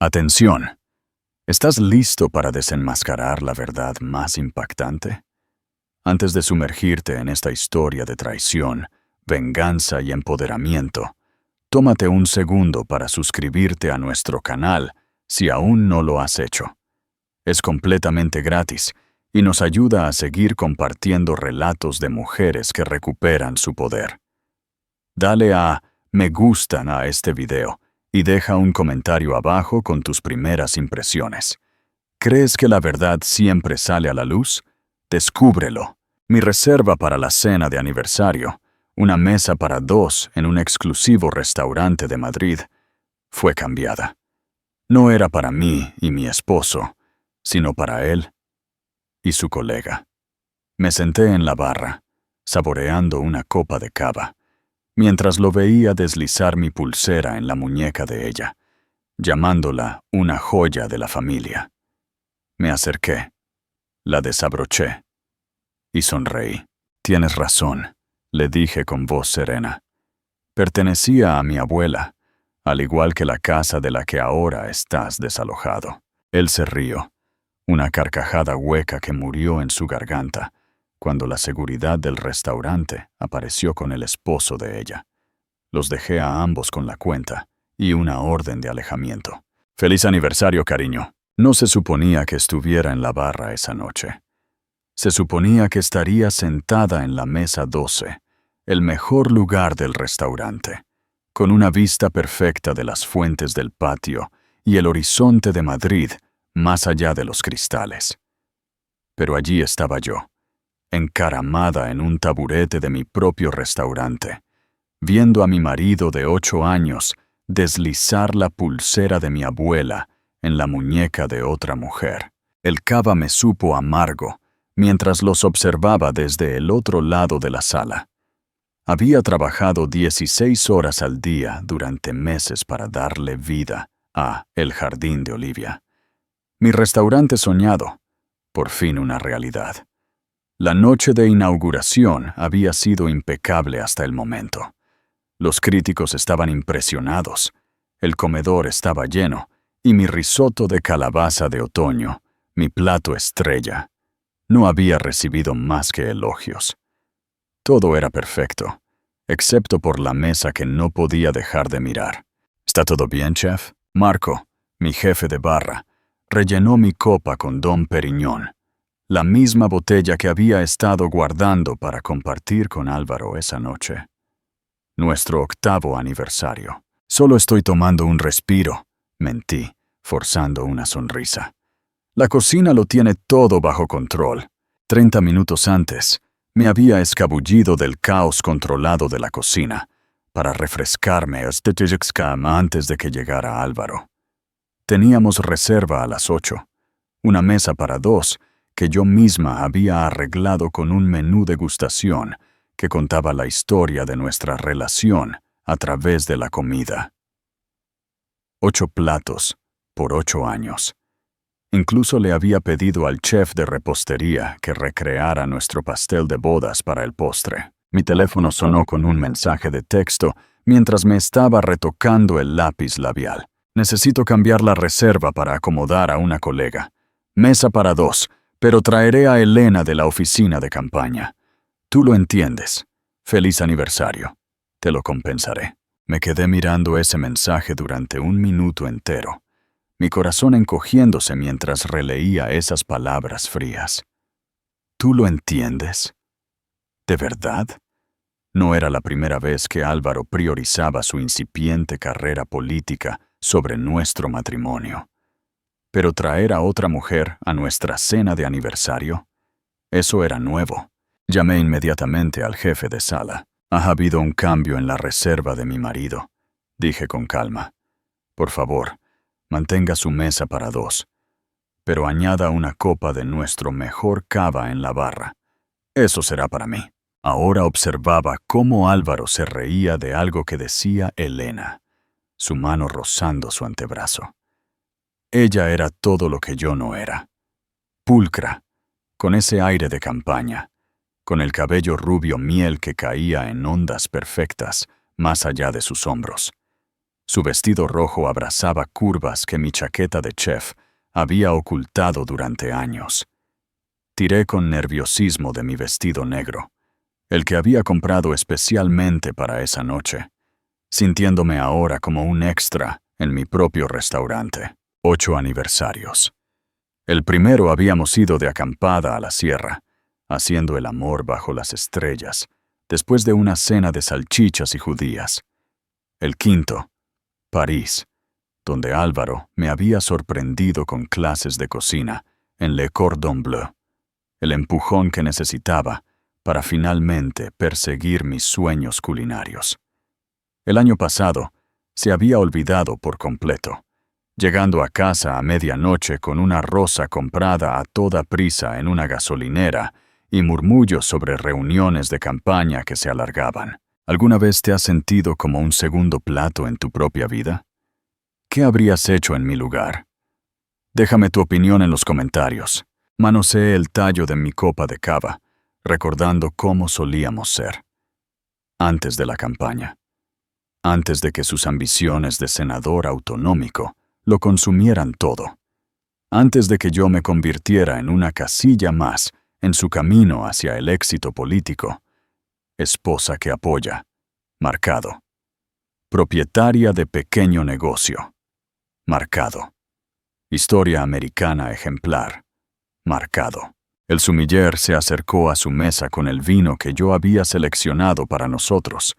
Atención. ¿Estás listo para desenmascarar la verdad más impactante? Antes de sumergirte en esta historia de traición, venganza y empoderamiento, tómate un segundo para suscribirte a nuestro canal si aún no lo has hecho. Es completamente gratis y nos ayuda a seguir compartiendo relatos de mujeres que recuperan su poder. Dale a me gustan a este video y deja un comentario abajo con tus primeras impresiones. ¿Crees que la verdad siempre sale a la luz? Descúbrelo. Mi reserva para la cena de aniversario, una mesa para 2 en un exclusivo restaurante de Madrid, fue cambiada. No era para mí y mi esposo, sino para él y su colega. Me senté en la barra, saboreando una copa de cava, mientras lo veía deslizar mi pulsera en la muñeca de ella, llamándola una joya de la familia. Me acerqué, la desabroché y sonreí. Tienes razón, le dije con voz serena. Pertenecía a mi abuela, al igual que la casa de la que ahora estás desalojado. Él se rió, una carcajada hueca que murió en su garganta, cuando la seguridad del restaurante apareció con el esposo de ella. Los dejé a ambos con la cuenta y una orden de alejamiento. Feliz aniversario, cariño. No se suponía que estuviera en la barra esa noche. Se suponía que estaría sentada en la mesa 12, el mejor lugar del restaurante, con una vista perfecta de las fuentes del patio y el horizonte de Madrid más allá de los cristales. Pero allí estaba yo, encaramada en un taburete de mi propio restaurante, viendo a mi marido de 8 años deslizar la pulsera de mi abuela en la muñeca de otra mujer. El cava me supo amargo mientras los observaba desde el otro lado de la sala. Había trabajado 16 horas al día durante meses para darle vida a El Jardín de Olivia. Mi restaurante soñado, por fin una realidad. La noche de inauguración había sido impecable hasta el momento. Los críticos estaban impresionados, el comedor estaba lleno, y mi risotto de calabaza de otoño, mi plato estrella, no había recibido más que elogios. Todo era perfecto, excepto por la mesa que no podía dejar de mirar. ¿Está todo bien, chef? Marco, mi jefe de barra, rellenó mi copa con Dom Perignon, la misma botella que había estado guardando para compartir con Álvaro esa noche. Nuestro 8º aniversario. Solo estoy tomando un respiro, mentí, forzando una sonrisa. La cocina lo tiene todo bajo control. 30 minutos antes, me había escabullido del caos controlado de la cocina para refrescarme antes de que llegara Álvaro. Teníamos reserva a las 8, una mesa para 2 que yo misma había arreglado con un menú degustación que contaba la historia de nuestra relación a través de la comida. 8 platos por 8 años. Incluso le había pedido al chef de repostería que recreara nuestro pastel de bodas para el postre. Mi teléfono sonó con un mensaje de texto mientras me estaba retocando el lápiz labial. Necesito cambiar la reserva para acomodar a una colega. Mesa para 2, pero traeré a Elena de la oficina de campaña. Tú lo entiendes. Feliz aniversario. Te lo compensaré. Me quedé mirando ese mensaje durante 1 minuto entero, mi corazón encogiéndose mientras releía esas palabras frías. ¿Tú lo entiendes? ¿De verdad? No era la primera vez que Álvaro priorizaba su incipiente carrera política sobre nuestro matrimonio. Pero traer a otra mujer a nuestra cena de aniversario, eso era nuevo. Llamé inmediatamente al jefe de sala. Ha habido un cambio en la reserva de mi marido, dije con calma. Por favor, mantenga su mesa para 2, pero añada una copa de nuestro mejor cava en la barra. Eso será para mí. Ahora observaba cómo Álvaro se reía de algo que decía Elena, su mano rozando su antebrazo. Ella era todo lo que yo no era. Pulcra, con ese aire de campaña, con el cabello rubio miel que caía en ondas perfectas más allá de sus hombros. Su vestido rojo abrazaba curvas que mi chaqueta de chef había ocultado durante años. Tiré con nerviosismo de mi vestido negro, el que había comprado especialmente para esa noche, sintiéndome ahora como un extra en mi propio restaurante. 8 aniversarios. El primero habíamos ido de acampada a la sierra, haciendo el amor bajo las estrellas, después de una cena de salchichas y judías. El quinto, París, donde Álvaro me había sorprendido con clases de cocina en Le Cordon Bleu, el empujón que necesitaba para finalmente perseguir mis sueños culinarios. El año pasado se había olvidado por completo, llegando a casa a medianoche con una rosa comprada a toda prisa en una gasolinera y murmullos sobre reuniones de campaña que se alargaban. ¿Alguna vez te has sentido como un segundo plato en tu propia vida? ¿Qué habrías hecho en mi lugar? Déjame tu opinión en los comentarios. Manoseé el tallo de mi copa de cava, recordando cómo solíamos ser. Antes de la campaña. Antes de que sus ambiciones de senador autonómico lo consumieran todo. Antes de que yo me convirtiera en una casilla más en su camino hacia el éxito político. Esposa que apoya. Marcado. Propietaria de pequeño negocio. Marcado. Historia americana ejemplar. Marcado. El sumiller se acercó a su mesa con el vino que yo había seleccionado para nosotros,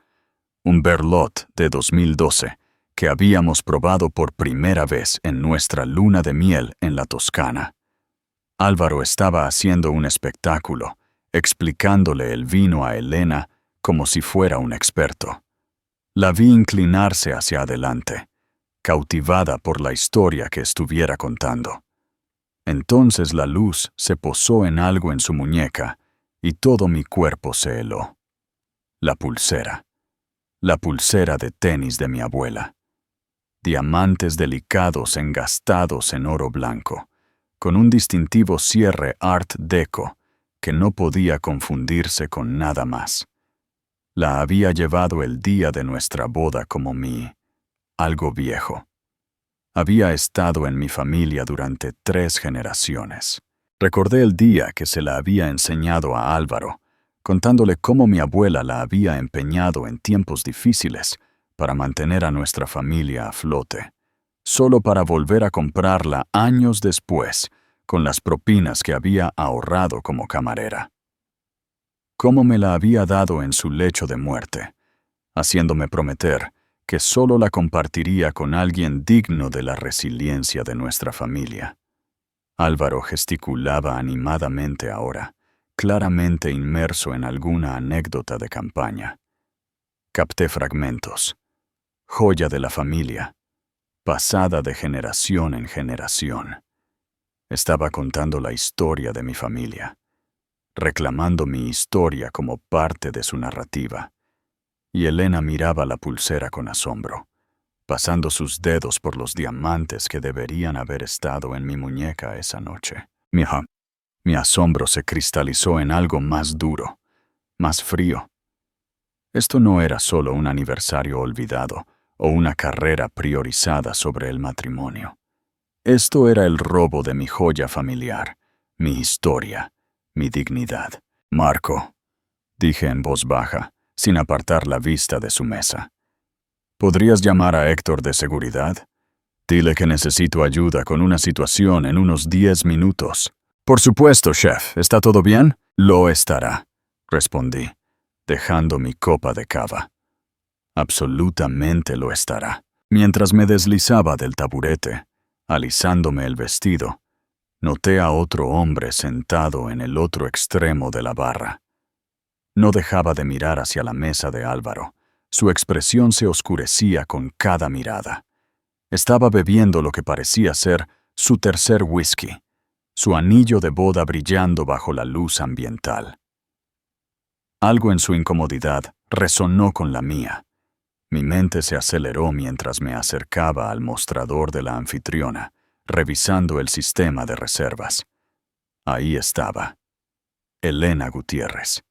un Berlot de 2012 que habíamos probado por primera vez en nuestra luna de miel en la Toscana. Álvaro estaba haciendo un espectáculo, explicándole el vino a Elena como si fuera un experto. La vi inclinarse hacia adelante, cautivada por la historia que estuviera contando. Entonces la luz se posó en algo en su muñeca y todo mi cuerpo se heló. La pulsera de tenis de mi abuela. Diamantes delicados engastados en oro blanco, con un distintivo cierre Art Deco que no podía confundirse con nada más. La había llevado el día de nuestra boda como algo viejo. Había estado en mi familia durante 3 generaciones. Recordé el día que se la había enseñado a Álvaro, contándole cómo mi abuela la había empeñado en tiempos difíciles para mantener a nuestra familia a flote, solo para volver a comprarla años después con las propinas que había ahorrado como camarera. Cómo me la había dado en su lecho de muerte, haciéndome prometer que solo la compartiría con alguien digno de la resiliencia de nuestra familia. Álvaro gesticulaba animadamente ahora, claramente inmerso en alguna anécdota de campaña. Capté fragmentos. Joya de la familia, pasada de generación en generación. Estaba contando la historia de mi familia, reclamando mi historia como parte de su narrativa. Y Elena miraba la pulsera con asombro, pasando sus dedos por los diamantes que deberían haber estado en mi muñeca esa noche. Mi asombro se cristalizó en algo más duro, más frío. Esto no era solo un aniversario olvidado o una carrera priorizada sobre el matrimonio. Esto era el robo de mi joya familiar, mi historia, mi dignidad. Marco, dije en voz baja, sin apartar la vista de su mesa. ¿Podrías llamar a Héctor de seguridad? Dile que necesito ayuda con una situación en unos 10 minutos. Por supuesto, chef. ¿Está todo bien? Lo estará, respondí, dejando mi copa de cava. Absolutamente lo estará. Mientras me deslizaba del taburete, alisándome el vestido, noté a otro hombre sentado en el otro extremo de la barra. No dejaba de mirar hacia la mesa de Álvaro. Su expresión se oscurecía con cada mirada. Estaba bebiendo lo que parecía ser su tercer whisky, su anillo de boda brillando bajo la luz ambiental. Algo en su incomodidad resonó con la mía. Mi mente se aceleró mientras me acercaba al mostrador de la anfitriona, revisando el sistema de reservas. Ahí estaba. Elena Gutiérrez.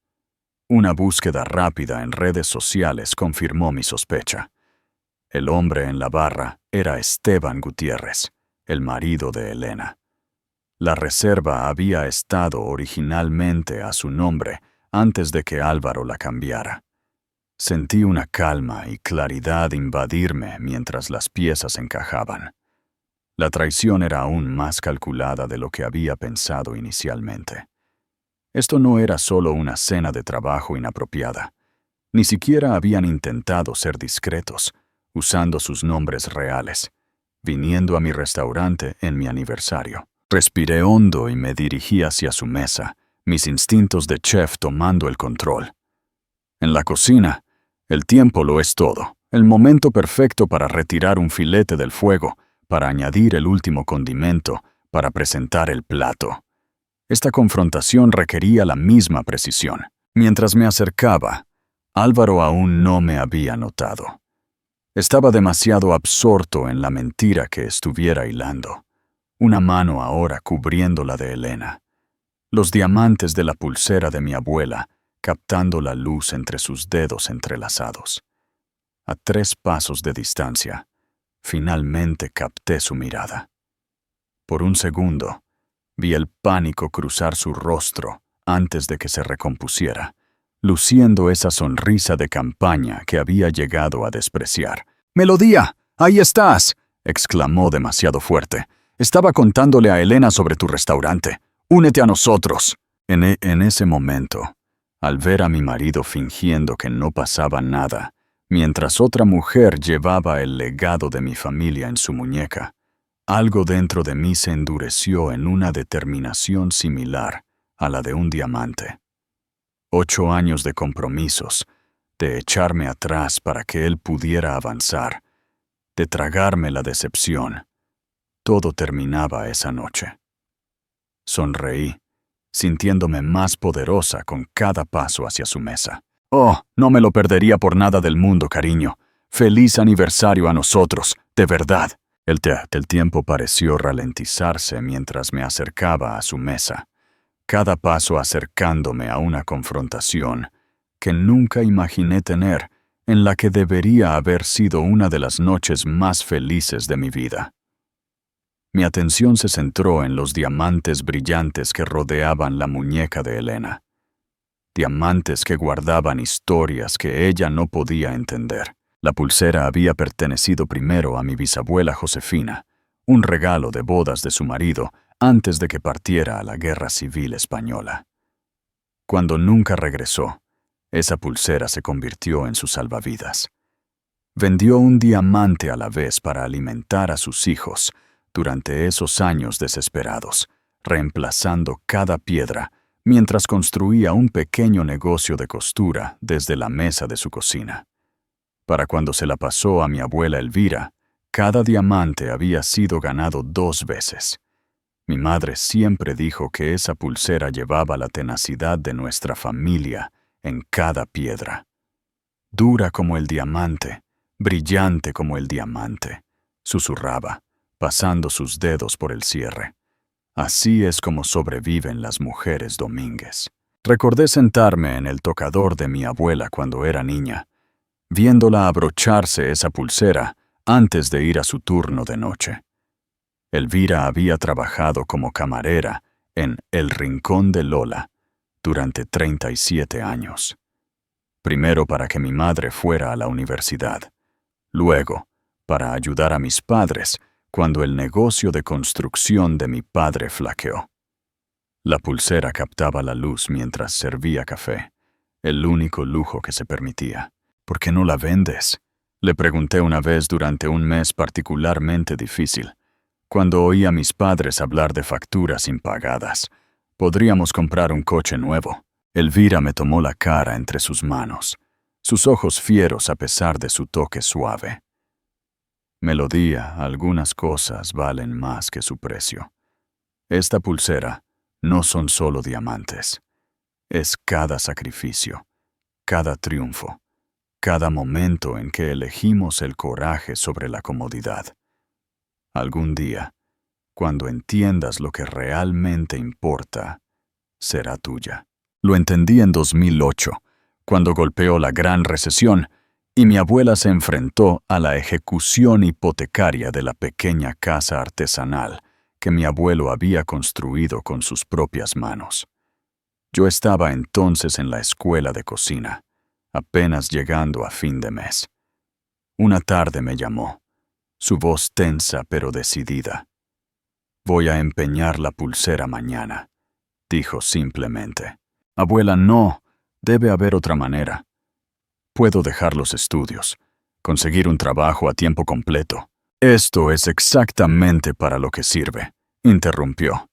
Una búsqueda rápida en redes sociales confirmó mi sospecha. El hombre en la barra era Esteban Gutiérrez, el marido de Elena. La reserva había estado originalmente a su nombre antes de que Álvaro la cambiara. Sentí una calma y claridad invadirme mientras las piezas encajaban. La traición era aún más calculada de lo que había pensado inicialmente. Esto no era solo una cena de trabajo inapropiada. Ni siquiera habían intentado ser discretos, usando sus nombres reales, viniendo a mi restaurante en mi aniversario. Respiré hondo y me dirigí hacia su mesa, mis instintos de chef tomando el control. En la cocina, el tiempo lo es todo, el momento perfecto para retirar un filete del fuego, para añadir el último condimento, para presentar el plato. Esta confrontación requería la misma precisión. Mientras me acercaba, Álvaro aún no me había notado. Estaba demasiado absorto en la mentira que estuviera hilando. Una mano ahora cubriendo la de Elena. Los diamantes de la pulsera de mi abuela, captando la luz entre sus dedos entrelazados. A 3 pasos de distancia, finalmente capté su mirada. Por un segundo, vi el pánico cruzar su rostro antes de que se recompusiera, luciendo esa sonrisa de campaña que había llegado a despreciar. «¡Melodía! ¡Ahí estás!», exclamó demasiado fuerte. «Estaba contándole a Elena sobre tu restaurante. ¡Únete a nosotros!». En ese momento, al ver a mi marido fingiendo que no pasaba nada, mientras otra mujer llevaba el legado de mi familia en su muñeca, algo dentro de mí se endureció en una determinación similar a la de un diamante. 8 años de compromisos, de echarme atrás para que él pudiera avanzar, de tragarme la decepción. Todo terminaba esa noche. Sonreí, sintiéndome más poderosa con cada paso hacia su mesa. «Oh, no me lo perdería por nada del mundo, cariño. ¡Feliz aniversario a nosotros, de verdad!». El tiempo pareció ralentizarse mientras me acercaba a su mesa, cada paso acercándome a una confrontación que nunca imaginé tener, en la que debería haber sido una de las noches más felices de mi vida. Mi atención se centró en los diamantes brillantes que rodeaban la muñeca de Elena. Diamantes que guardaban historias que ella no podía entender. La pulsera había pertenecido primero a mi bisabuela Josefina, un regalo de bodas de su marido antes de que partiera a la Guerra Civil Española. Cuando nunca regresó, esa pulsera se convirtió en su salvavidas. Vendió un diamante a la vez para alimentar a sus hijos durante esos años desesperados, reemplazando cada piedra mientras construía un pequeño negocio de costura desde la mesa de su cocina. Para cuando se la pasó a mi abuela Elvira, cada diamante había sido ganado 2 veces. Mi madre siempre dijo que esa pulsera llevaba la tenacidad de nuestra familia en cada piedra. Dura como el diamante, brillante como el diamante, susurraba, pasando sus dedos por el cierre. Así es como sobreviven las mujeres domínguez. Recordé sentarme en el tocador de mi abuela cuando era niña, viéndola abrocharse esa pulsera antes de ir a su turno de noche. Elvira había trabajado como camarera en El Rincón de Lola durante 37 años. Primero para que mi madre fuera a la universidad, luego para ayudar a mis padres cuando el negocio de construcción de mi padre flaqueó. La pulsera captaba la luz mientras servía café, el único lujo que se permitía. «¿Por qué no la vendes?», le pregunté una vez durante un mes particularmente difícil, cuando oí a mis padres hablar de facturas impagadas. «Podríamos comprar un coche nuevo». Elvira me tomó la cara entre sus manos, sus ojos fieros a pesar de su toque suave. «Melodía, algunas cosas valen más que su precio. Esta pulsera no son solo diamantes. Es cada sacrificio, cada triunfo, cada momento en que elegimos el coraje sobre la comodidad. Algún día, cuando entiendas lo que realmente importa, será tuya». Lo entendí en 2008, cuando golpeó la gran recesión y mi abuela se enfrentó a la ejecución hipotecaria de la pequeña casa artesanal que mi abuelo había construido con sus propias manos. Yo estaba entonces en la escuela de cocina, apenas llegando a fin de mes. Una tarde me llamó, su voz tensa pero decidida. «Voy a empeñar la pulsera mañana», dijo simplemente. «Abuela, no, debe haber otra manera. Puedo dejar los estudios, conseguir un trabajo a tiempo completo». «Esto es exactamente para lo que sirve», interrumpió.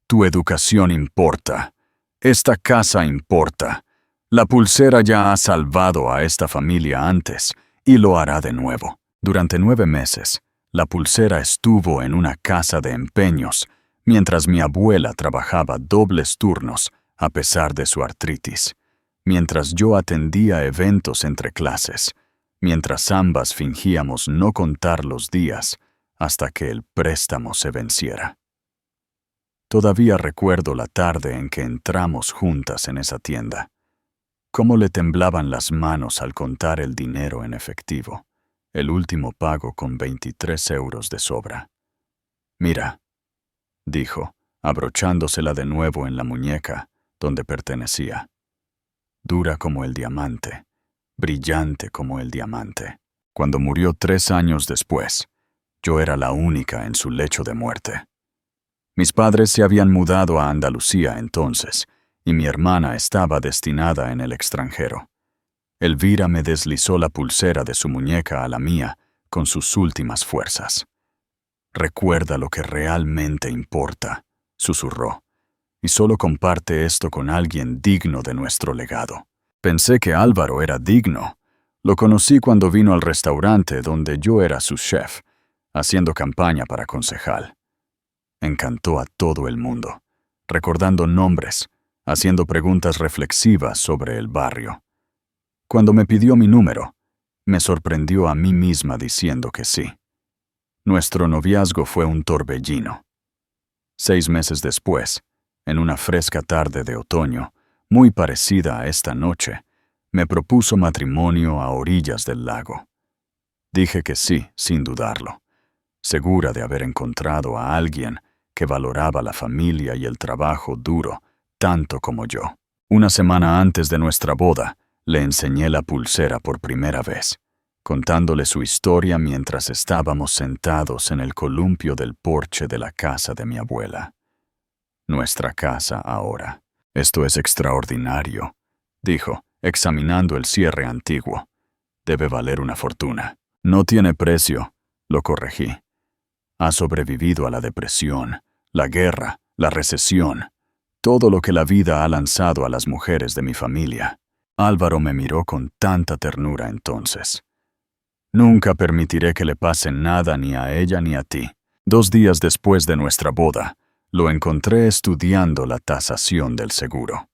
«Tu educación importa. Esta casa importa. La pulsera ya ha salvado a esta familia antes y lo hará de nuevo». Durante 9 meses, la pulsera estuvo en una casa de empeños, mientras mi abuela trabajaba dobles turnos a pesar de su artritis, mientras yo atendía eventos entre clases, mientras ambas fingíamos no contar los días hasta que el préstamo se venciera. Todavía recuerdo la tarde en que entramos juntas en esa tienda. Cómo le temblaban las manos al contar el dinero en efectivo, el último pago con 23 euros de sobra. «Mira», dijo, abrochándosela de nuevo en la muñeca donde pertenecía. «Dura como el diamante, brillante como el diamante». Cuando murió 3 años después, yo era la única en su lecho de muerte. Mis padres se habían mudado a Andalucía entonces, y mi hermana estaba destinada en el extranjero. Elvira me deslizó la pulsera de su muñeca a la mía con sus últimas fuerzas. «Recuerda lo que realmente importa», susurró, «y solo comparte esto con alguien digno de nuestro legado». Pensé que Álvaro era digno. Lo conocí cuando vino al restaurante donde yo era su chef, haciendo campaña para concejal. Encantó a todo el mundo, recordando nombres, haciendo preguntas reflexivas sobre el barrio. Cuando me pidió mi número, me sorprendió a mí misma diciendo que sí. Nuestro noviazgo fue un torbellino. 6 meses después, en una fresca tarde de otoño, muy parecida a esta noche, me propuso matrimonio a orillas del lago. Dije que sí, sin dudarlo, segura de haber encontrado a alguien que valoraba la familia y el trabajo duro tanto como yo. Una semana antes de nuestra boda, le enseñé la pulsera por primera vez, contándole su historia mientras estábamos sentados en el columpio del porche de la casa de mi abuela. Nuestra casa ahora. «Esto es extraordinario», dijo, examinando el cierre antiguo. «Debe valer una fortuna». «No tiene precio», lo corregí. «Ha sobrevivido a la depresión, la guerra, la recesión, todo lo que la vida ha lanzado a las mujeres de mi familia». Álvaro me miró con tanta ternura entonces. «Nunca permitiré que le pase nada ni a ella ni a ti». 2 días después de nuestra boda, lo encontré estudiando la tasación del seguro.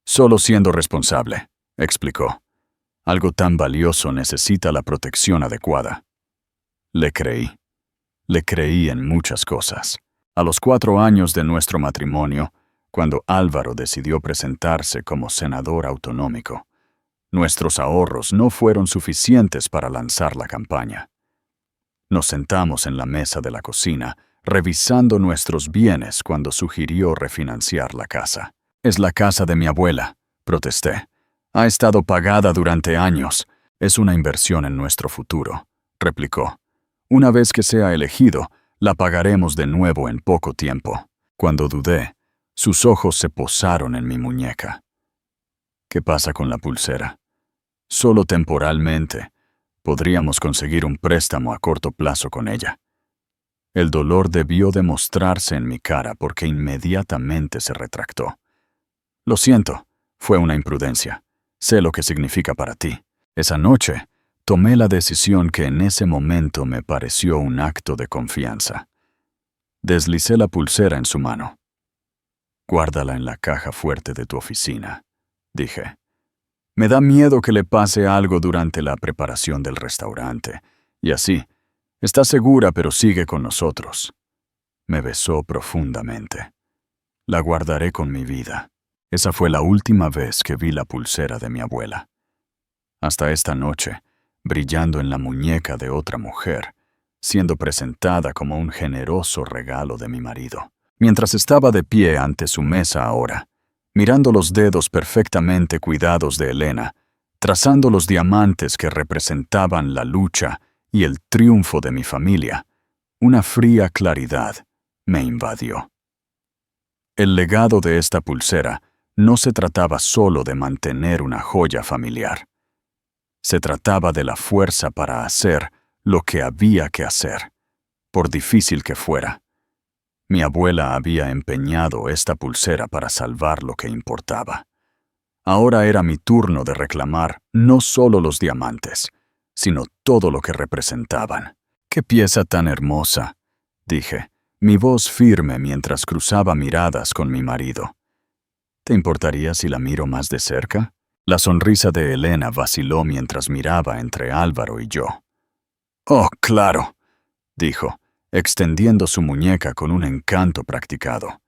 «Solo siendo responsable», explicó. «Algo tan valioso necesita la protección adecuada». Le creí. Le creí en muchas cosas. A los 4 años de nuestro matrimonio, cuando Álvaro decidió presentarse como senador autonómico, nuestros ahorros no fueron suficientes para lanzar la campaña. Nos sentamos en la mesa de la cocina, revisando nuestros bienes cuando sugirió refinanciar la casa. «Es la casa de mi abuela», protesté. «Ha estado pagada durante años. Es una inversión en nuestro futuro», replicó. «Una vez que sea elegido, la pagaremos de nuevo en poco tiempo». Cuando dudé, sus ojos se posaron en mi muñeca. «¿Qué pasa con la pulsera?» «Solo temporalmente. Podríamos conseguir un préstamo a corto plazo con ella». El dolor debió demostrarse en mi cara porque inmediatamente se retractó. «Lo siento, fue una imprudencia. Sé lo que significa para ti». Esa noche, tomé la decisión que en ese momento me pareció un acto de confianza. Deslicé la pulsera en su mano. «Guárdala en la caja fuerte de tu oficina», dije. «Me da miedo que le pase algo durante la preparación del restaurante. Y así, está segura pero sigue con nosotros». Me besó profundamente. «La guardaré con mi vida». Esa fue la última vez que vi la pulsera de mi abuela. hasta esta noche, brillando en la muñeca de otra mujer, siendo presentada como un generoso regalo de mi marido. Mientras estaba de pie ante su mesa ahora, mirando los dedos perfectamente cuidados de Elena, trazando los diamantes que representaban la lucha y el triunfo de mi familia, una fría claridad me invadió. El legado de esta pulsera no se trataba solo de mantener una joya familiar. Se trataba de la fuerza para hacer lo que había que hacer, por difícil que fuera. Mi abuela había empeñado esta pulsera para salvar lo que importaba. Ahora era mi turno de reclamar no solo los diamantes, sino todo lo que representaban. ¡Qué pieza tan hermosa!, dije, mi voz firme mientras cruzaba miradas con mi marido. ¿Te importaría si la miro más de cerca? La sonrisa de Elena vaciló mientras miraba entre Álvaro y yo. «Oh, claro», dijo, extendiendo su muñeca con un encanto practicado.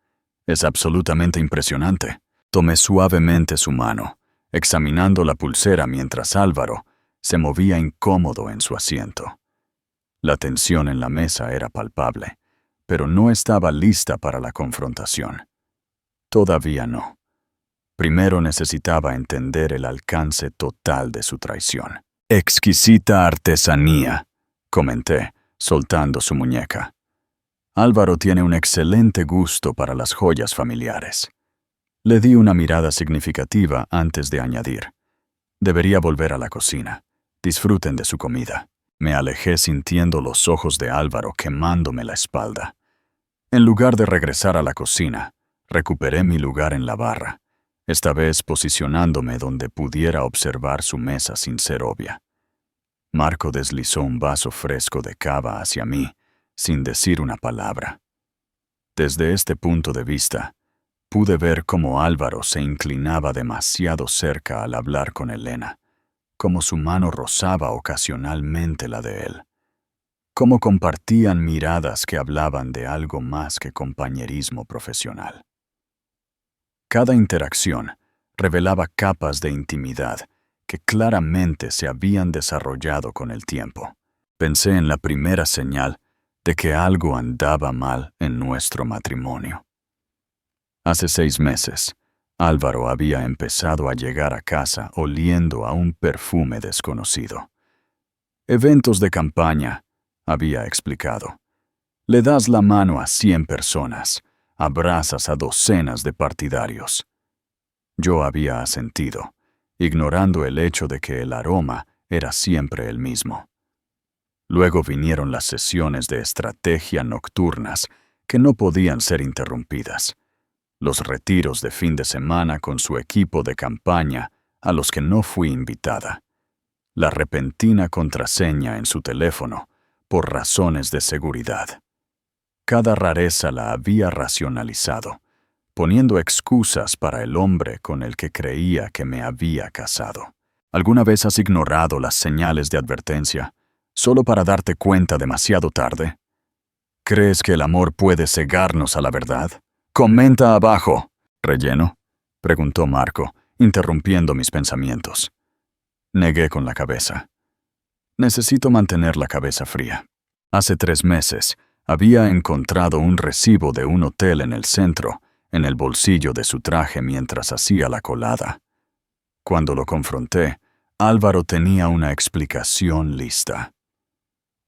«Es absolutamente impresionante». Tomé suavemente su mano, examinando la pulsera mientras Álvaro se movía incómodo en su asiento. La tensión en la mesa era palpable, pero no estaba lista para la confrontación. Todavía no. Primero necesitaba entender el alcance total de su traición. «Exquisita artesanía», comenté, soltando su muñeca. «Álvaro tiene un excelente gusto para las joyas familiares». Le di una mirada significativa antes de añadir: «Debería volver a la cocina. Disfruten de su comida». Me alejé sintiendo los ojos de Álvaro quemándome la espalda. En lugar de regresar a la cocina, recuperé mi lugar en la barra, esta vez posicionándome donde pudiera observar su mesa sin ser obvia. Marco deslizó un vaso fresco de cava hacia mí, sin decir una palabra. Desde este punto de vista, pude ver cómo Álvaro se inclinaba demasiado cerca al hablar con Elena, cómo su mano rozaba ocasionalmente la de él, cómo compartían miradas que hablaban de algo más que compañerismo profesional. Cada interacción revelaba capas de intimidad que claramente se habían desarrollado con el tiempo. Pensé en la primera señal de que algo andaba mal en nuestro matrimonio. Hace 6 meses, Álvaro había empezado a llegar a casa oliendo a un perfume desconocido. «Eventos de campaña», había explicado. «Le das la mano a 100 personas, abrazas a docenas de partidarios». Yo había asentido, ignorando el hecho de que el aroma era siempre el mismo. Luego vinieron las sesiones de estrategia nocturnas que no podían ser interrumpidas, los retiros de fin de semana con su equipo de campaña a los que no fui invitada, la repentina contraseña en su teléfono por razones de seguridad. Cada rareza la había racionalizado, poniendo excusas para el hombre con el que creía que me había casado. ¿Alguna vez has ignorado las señales de advertencia solo para darte cuenta demasiado tarde? ¿Crees que el amor puede cegarnos a la verdad? «Comenta abajo». «¿Relleno?», preguntó Marco, interrumpiendo mis pensamientos. Negué con la cabeza. Necesito mantener la cabeza fría. Hace 3 meses, había encontrado un recibo de un hotel en el centro, en el bolsillo de su traje mientras hacía la colada. Cuando lo confronté, Álvaro tenía una explicación lista.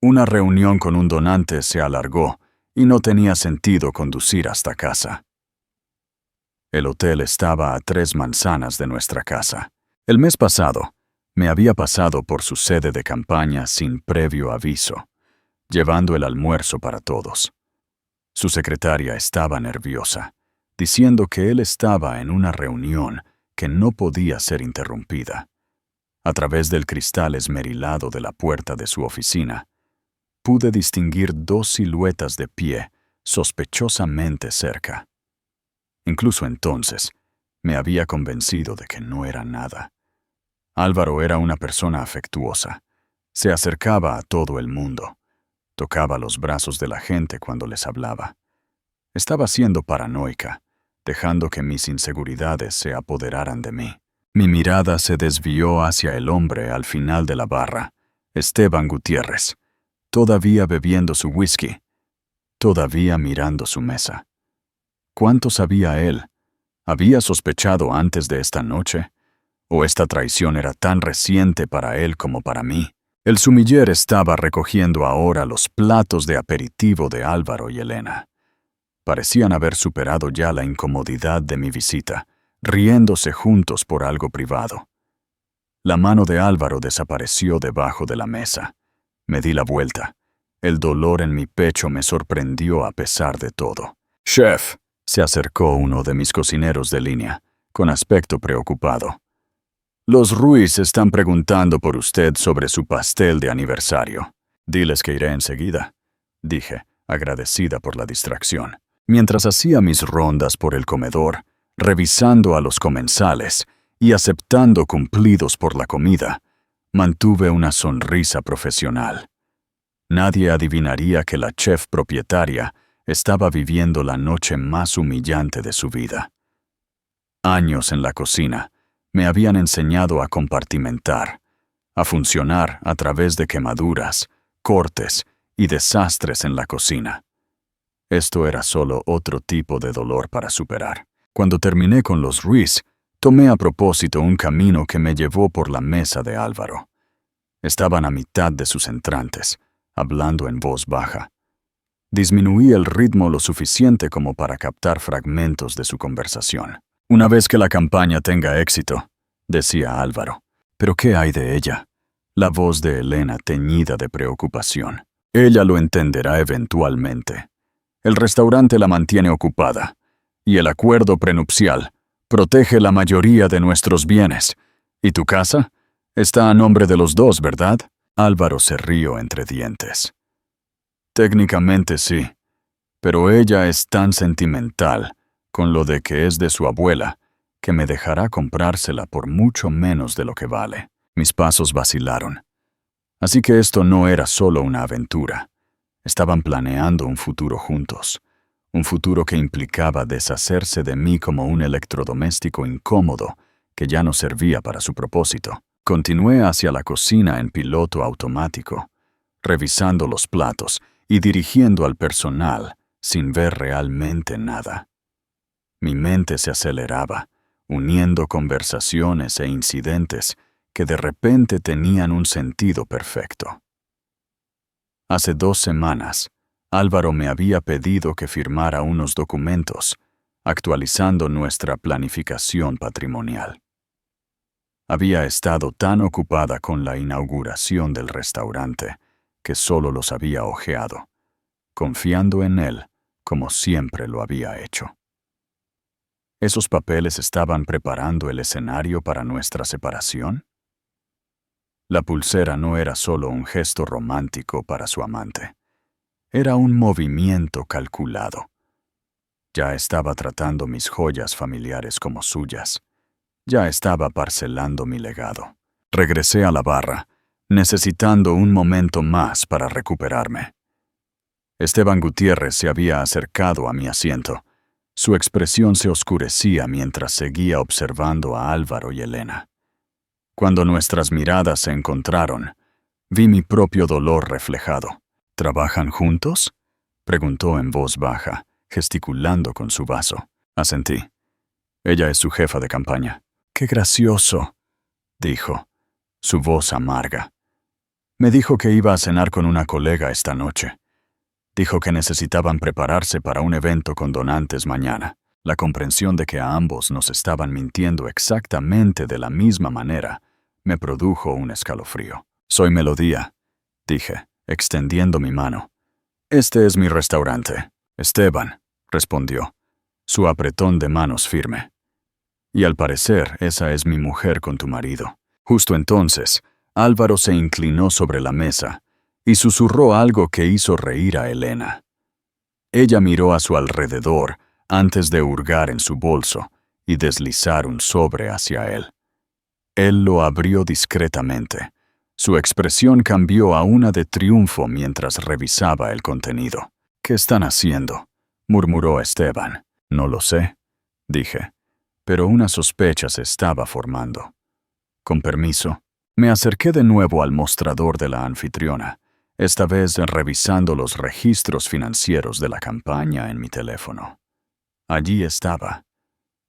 Una reunión con un donante se alargó y no tenía sentido conducir hasta casa. El hotel estaba a 3 manzanas de nuestra casa. El mes pasado, me había pasado por su sede de campaña sin previo aviso, llevando el almuerzo para todos. Su secretaria estaba nerviosa, diciendo que él estaba en una reunión que no podía ser interrumpida. A través del cristal esmerilado de la puerta de su oficina, pude distinguir 2 siluetas de pie sospechosamente cerca. Incluso entonces, me había convencido de que no era nada. Álvaro era una persona afectuosa. Se acercaba a todo el mundo. Tocaba los brazos de la gente cuando les hablaba. Estaba siendo paranoica, dejando que mis inseguridades se apoderaran de mí. Mi mirada se desvió hacia el hombre al final de la barra, Esteban Gutiérrez, todavía bebiendo su whisky, todavía mirando su mesa. ¿Cuánto sabía él? ¿Había sospechado antes de esta noche? ¿O esta traición era tan reciente para él como para mí? El sumiller estaba recogiendo ahora los platos de aperitivo de Álvaro y Elena. Parecían haber superado ya la incomodidad de mi visita, riéndose juntos por algo privado. La mano de Álvaro desapareció debajo de la mesa. Me di la vuelta. El dolor en mi pecho me sorprendió a pesar de todo. «Chef», se acercó uno de mis cocineros de línea, con aspecto preocupado. «Los Ruiz están preguntando por usted sobre su pastel de aniversario». «Diles que iré enseguida», dije, agradecida por la distracción. Mientras hacía mis rondas por el comedor, revisando a los comensales y aceptando cumplidos por la comida, mantuve una sonrisa profesional. Nadie adivinaría que la chef propietaria estaba viviendo la noche más humillante de su vida. Años en la cocina me habían enseñado a compartimentar, a funcionar a través de quemaduras, cortes y desastres en la cocina. Esto era solo otro tipo de dolor para superar. Cuando terminé con los Ruiz, tomé a propósito un camino que me llevó por la mesa de Álvaro. Estaban a mitad de sus entrantes, hablando en voz baja. Disminuí el ritmo lo suficiente como para captar fragmentos de su conversación. «Una vez que la campaña tenga éxito», decía Álvaro. «¿Pero qué hay de ella?» La voz de Elena teñida de preocupación. «Ella lo entenderá eventualmente. El restaurante la mantiene ocupada, y el acuerdo prenupcial protege la mayoría de nuestros bienes. ¿Y tu casa? Está a nombre de los dos, ¿verdad?» Álvaro se rió entre dientes. «Técnicamente sí, pero ella es tan sentimental con lo de que es de su abuela que me dejará comprársela por mucho menos de lo que vale». Mis pasos vacilaron. Así que esto no era solo una aventura. Estaban planeando un futuro juntos, un futuro que implicaba deshacerse de mí como un electrodoméstico incómodo que ya no servía para su propósito. Continué hacia la cocina en piloto automático, revisando los platos y dirigiendo al personal sin ver realmente nada. Mi mente se aceleraba, uniendo conversaciones e incidentes que de repente tenían un sentido perfecto. Hace 2 semanas, Álvaro me había pedido que firmara unos documentos, actualizando nuestra planificación patrimonial. Había estado tan ocupada con la inauguración del restaurante que solo los había hojeado, confiando en él como siempre lo había hecho. ¿Esos papeles estaban preparando el escenario para nuestra separación? La pulsera no era solo un gesto romántico para su amante. Era un movimiento calculado. Ya estaba tratando mis joyas familiares como suyas. Ya estaba parcelando mi legado. Regresé a la barra, necesitando un momento más para recuperarme. Esteban Gutiérrez se había acercado a mi asiento. Su expresión se oscurecía mientras seguía observando a Álvaro y Elena. Cuando nuestras miradas se encontraron, vi mi propio dolor reflejado. «¿Trabajan juntos?», preguntó en voz baja, gesticulando con su vaso. Asentí. «Ella es su jefa de campaña». «Qué gracioso», dijo, su voz amarga. «Me dijo que iba a cenar con una colega esta noche. Dijo que necesitaban prepararse para un evento con donantes mañana». La comprensión de que a ambos nos estaban mintiendo exactamente de la misma manera me produjo un escalofrío. «Soy Melodía», dije, extendiendo mi mano. «Este es mi restaurante». «Esteban», respondió, su apretón de manos firme. «Y al parecer esa es mi mujer con tu marido». Justo entonces, Álvaro se inclinó sobre la mesa y susurró algo que hizo reír a Elena. Ella miró a su alrededor antes de hurgar en su bolso y deslizar un sobre hacia él. Él lo abrió discretamente. Su expresión cambió a una de triunfo mientras revisaba el contenido. «¿Qué están haciendo?», murmuró Esteban. «No lo sé», dije. pero una sospecha se estaba formando. Con permiso, me acerqué de nuevo al mostrador de la anfitriona, esta vez revisando los registros financieros de la campaña en mi teléfono. Allí estaba.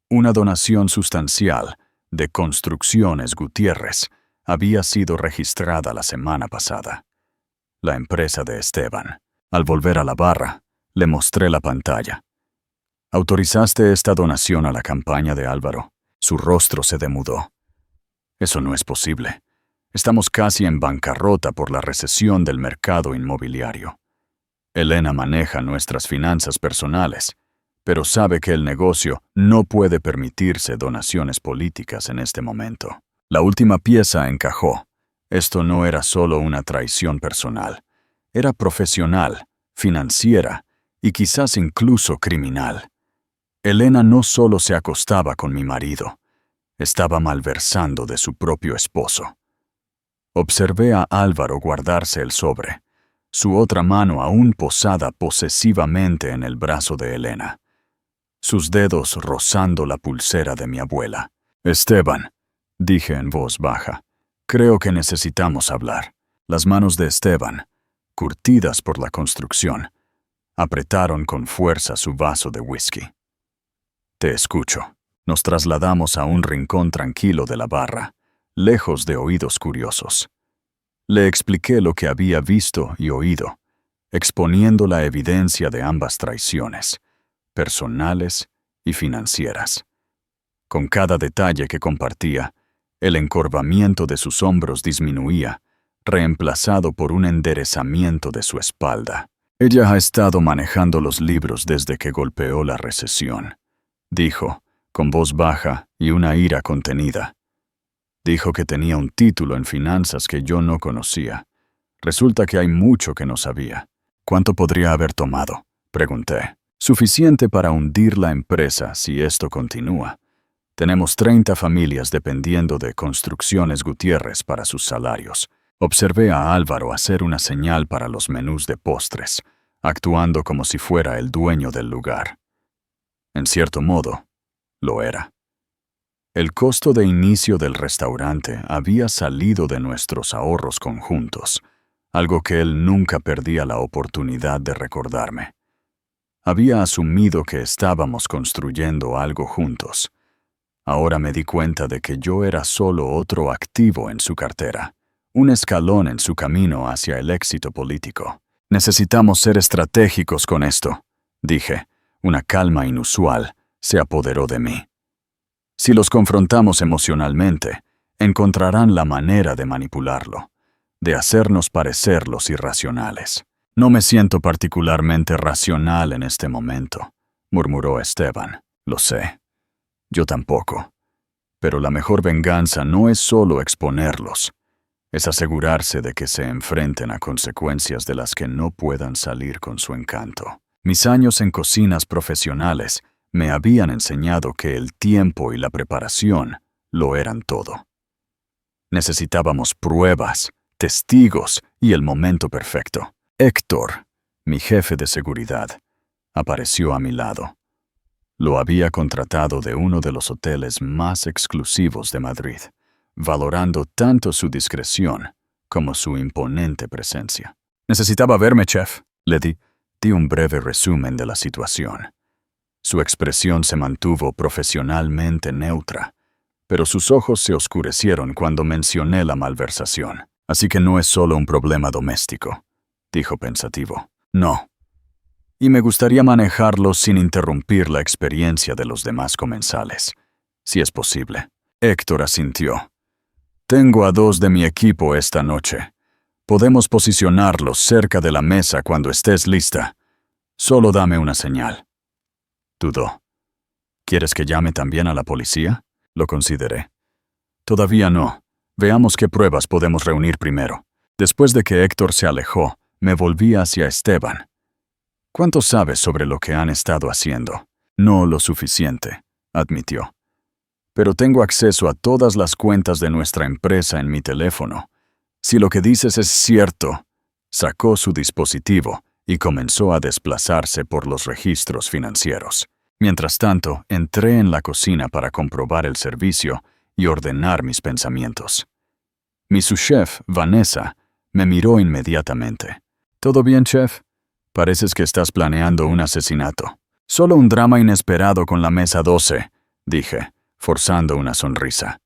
Una donación sustancial de Construcciones Gutiérrez había sido registrada la semana pasada. La empresa de Esteban. Al volver a la barra, le mostré la pantalla. ¿Autorizaste esta donación a la campaña de Álvaro? Su rostro se demudó. Eso no es posible. Estamos casi en bancarrota por la recesión del mercado inmobiliario. Elena maneja nuestras finanzas personales, pero sabe que el negocio no puede permitirse donaciones políticas en este momento. La última pieza encajó. Esto no era solo una traición personal. Era profesional, financiera y quizás incluso criminal. Elena no solo se acostaba con mi marido, estaba malversando de su propio esposo. Observé a Álvaro guardarse el sobre, su otra mano aún posada posesivamente en el brazo de Elena, sus dedos rozando la pulsera de mi abuela. «Esteban», dije en voz baja, «creo que necesitamos hablar». Las manos de Esteban, curtidas por la construcción, apretaron con fuerza su vaso de whisky. «Te escucho». Nos trasladamos a un rincón tranquilo de la barra, lejos de oídos curiosos. Le expliqué lo que había visto y oído, exponiendo la evidencia de ambas traiciones, personales y financieras. Con cada detalle que compartía, el encorvamiento de sus hombros disminuía, reemplazado por un enderezamiento de su espalda. «Ella ha estado manejando los libros desde que golpeó la recesión», dijo, con voz baja y una ira contenida. Dijo que tenía un título en finanzas que yo no conocía. Resulta que hay mucho que no sabía. «¿Cuánto podría haber tomado?», pregunté. «Suficiente para hundir la empresa si esto continúa. Tenemos 30 familias dependiendo de Construcciones Gutiérrez para sus salarios». Observé a Álvaro hacer una señal para los menús de postres, actuando como si fuera el dueño del lugar. En cierto modo, lo era. El costo de inicio del restaurante había salido de nuestros ahorros conjuntos, algo que él nunca perdía la oportunidad de recordarme. Había asumido que estábamos construyendo algo juntos. Ahora me di cuenta de que yo era solo otro activo en su cartera, un escalón en su camino hacia el éxito político. «Necesitamos ser estratégicos con esto», dije. Una calma inusual se apoderó de mí. «Si los confrontamos emocionalmente, encontrarán la manera de manipularlo, de hacernos parecer los irracionales». «No me siento particularmente racional en este momento», murmuró Esteban. «Lo sé. Yo tampoco. Pero la mejor venganza no es solo exponerlos, es asegurarse de que se enfrenten a consecuencias de las que no puedan salir con su encanto». Mis años en cocinas profesionales me habían enseñado que el tiempo y la preparación lo eran todo. Necesitábamos pruebas, testigos y el momento perfecto. Héctor, mi jefe de seguridad, apareció a mi lado. Lo había contratado de uno de los hoteles más exclusivos de Madrid, valorando tanto su discreción como su imponente presencia. «Necesitaba verme, chef», le di un breve resumen de la situación. Su expresión se mantuvo profesionalmente neutra, pero sus ojos se oscurecieron cuando mencioné la malversación. «Así que no es solo un problema doméstico», dijo pensativo. «No. Y me gustaría manejarlo sin interrumpir la experiencia de los demás comensales, si es posible». Héctor asintió. «Tengo a 2 de mi equipo esta noche. Podemos posicionarlos cerca de la mesa cuando estés lista. Solo dame una señal». Dudó. «¿Quieres que llame también a la policía?». Lo consideré. «Todavía no. Veamos qué pruebas podemos reunir primero». Después de que Héctor se alejó, me volví hacia Esteban. «¿Cuánto sabes sobre lo que han estado haciendo?». «No lo suficiente», admitió. «Pero tengo acceso a todas las cuentas de nuestra empresa en mi teléfono. Si lo que dices es cierto». Sacó su dispositivo y comenzó a desplazarse por los registros financieros. Mientras tanto, entré en la cocina para comprobar el servicio y ordenar mis pensamientos. Mi subchef, Vanessa, me miró inmediatamente. «¿Todo bien, chef? Pareces que estás planeando un asesinato». «Solo un drama inesperado con la mesa 12», dije, forzando una sonrisa.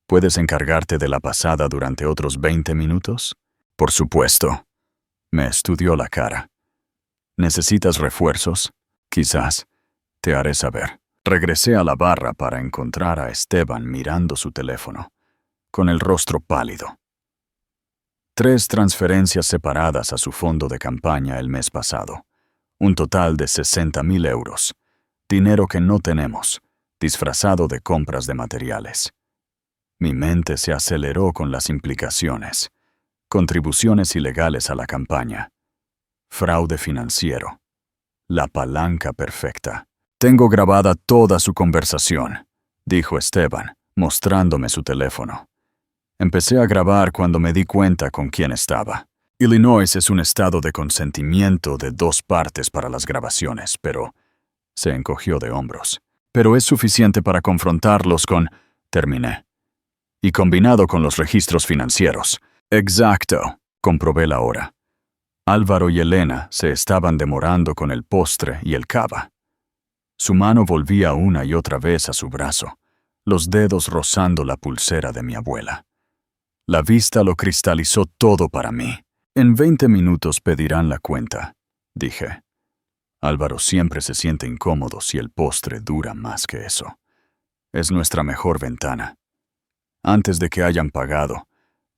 «¿Puedes encargarte de la pasada durante otros 20 minutos?» «Por supuesto». Me estudió la cara. «¿Necesitas refuerzos?» «Quizás. Te haré saber». Regresé a la barra para encontrar a Esteban mirando su teléfono, con el rostro pálido. 3 transferencias separadas a su fondo de campaña el mes pasado. Un total de 60.000 euros. Dinero que no tenemos, disfrazado de compras de materiales. Mi mente se aceleró con las implicaciones. Contribuciones ilegales a la campaña. Fraude financiero. La palanca perfecta. «Tengo grabada toda su conversación», dijo Esteban, mostrándome su teléfono. Empecé a grabar cuando me di cuenta con quién estaba. Illinois es un estado de consentimiento de 2 partes para las grabaciones, pero se encogió de hombros. «Pero es suficiente para confrontarlos con...» terminé. «Y combinado con los registros financieros». «Exacto», comprobé la hora. Álvaro y Elena se estaban demorando con el postre y el cava. Su mano volvía una y otra vez a su brazo, los dedos rozando la pulsera de mi abuela. La vista lo cristalizó todo para mí. «En 20 minutos pedirán la cuenta», dije. Álvaro siempre se siente incómodo si el postre dura más que eso. Es nuestra mejor ventana. Antes de que hayan pagado,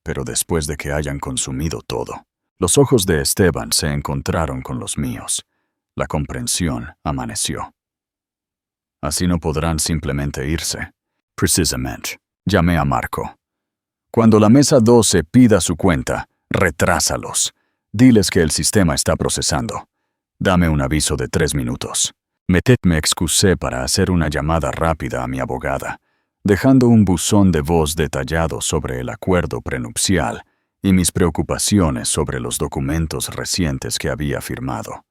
pero después de que hayan consumido todo. Los ojos de Esteban se encontraron con los míos. La comprensión amaneció. «Así no podrán simplemente irse». «Precisamente». Llamé a Marco. «Cuando la mesa 12 pida su cuenta, retrásalos. Diles que el sistema está procesando. Dame un aviso de 3 minutos». Me excusé para hacer una llamada rápida a mi abogada, dejando un buzón de voz detallado sobre el acuerdo prenupcial y mis preocupaciones sobre los documentos recientes que había firmado.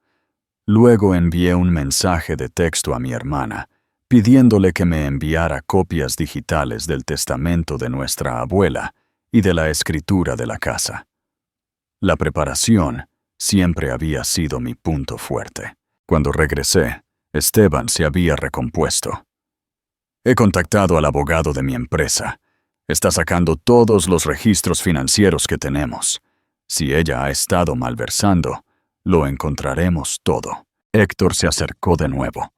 Luego envié un mensaje de texto a mi hermana, pidiéndole que me enviara copias digitales del testamento de nuestra abuela y de la escritura de la casa. La preparación siempre había sido mi punto fuerte. Cuando regresé, Esteban se había recompuesto. «He contactado al abogado de mi empresa. Está sacando todos los registros financieros que tenemos. Si ella ha estado malversando, lo encontraremos todo». Héctor se acercó de nuevo,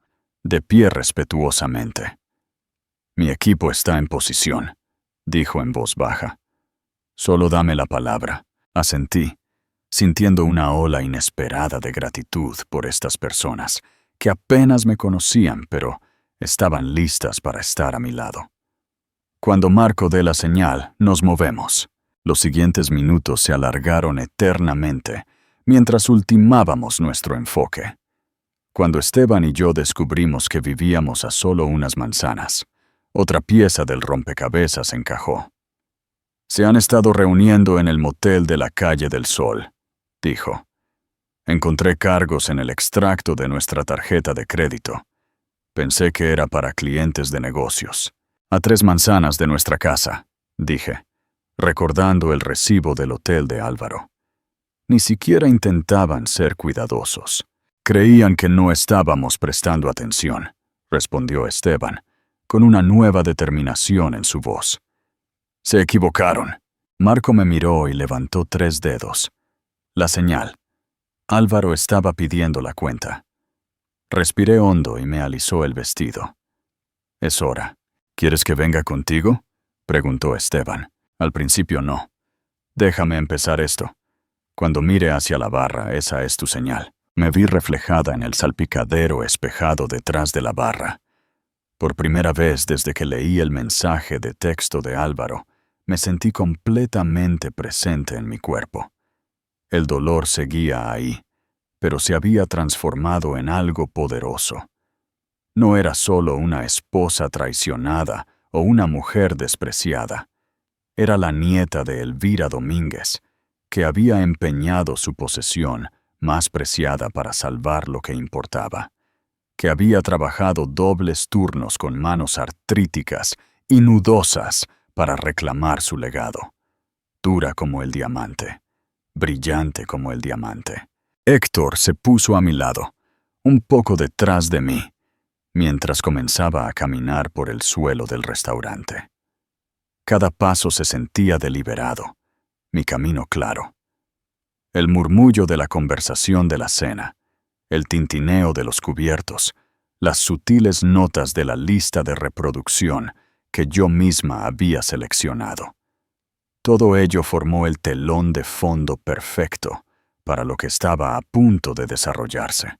de pie respetuosamente. «Mi equipo está en posición», dijo en voz baja. «Solo dame la palabra». Asentí, sintiendo una ola inesperada de gratitud por estas personas, que apenas me conocían, pero estaban listas para estar a mi lado. Cuando Marco dé la señal, nos movemos. Los siguientes minutos se alargaron eternamente, mientras ultimábamos nuestro enfoque. Cuando Esteban y yo descubrimos que vivíamos a solo unas manzanas, otra pieza del rompecabezas encajó. «Se han estado reuniendo en el motel de la Calle del Sol», dijo. «Encontré cargos en el extracto de nuestra tarjeta de crédito. Pensé que era para clientes de negocios. A 3 manzanas de nuestra casa», dije, recordando el recibo del hotel de Álvaro. Ni siquiera intentaban ser cuidadosos. «Creían que no estábamos prestando atención», respondió Esteban, con una nueva determinación en su voz. «Se equivocaron». Marco me miró y levantó 3 dedos. La señal. Álvaro estaba pidiendo la cuenta. Respiré hondo y me alisó el vestido. «Es hora». «¿Quieres que venga contigo?», preguntó Esteban. «Al principio no. Déjame empezar esto. Cuando mire hacia la barra, esa es tu señal». Me vi reflejada en el salpicadero espejado detrás de la barra. Por primera vez desde que leí el mensaje de texto de Álvaro, me sentí completamente presente en mi cuerpo. El dolor seguía ahí, pero se había transformado en algo poderoso. No era solo una esposa traicionada o una mujer despreciada. Era la nieta de Elvira Domínguez, que había empeñado su posesión más preciada para salvar lo que importaba. que había trabajado dobles turnos con manos artríticas y nudosas para reclamar su legado. Dura como el diamante, brillante como el diamante. Héctor se puso a mi lado, un poco detrás de mí, mientras comenzaba a caminar por el suelo del restaurante. Cada paso se sentía deliberado, mi camino claro. El murmullo de la conversación de la cena, el tintineo de los cubiertos, las sutiles notas de la lista de reproducción que yo misma había seleccionado. Todo ello formó el telón de fondo perfecto para lo que estaba a punto de desarrollarse.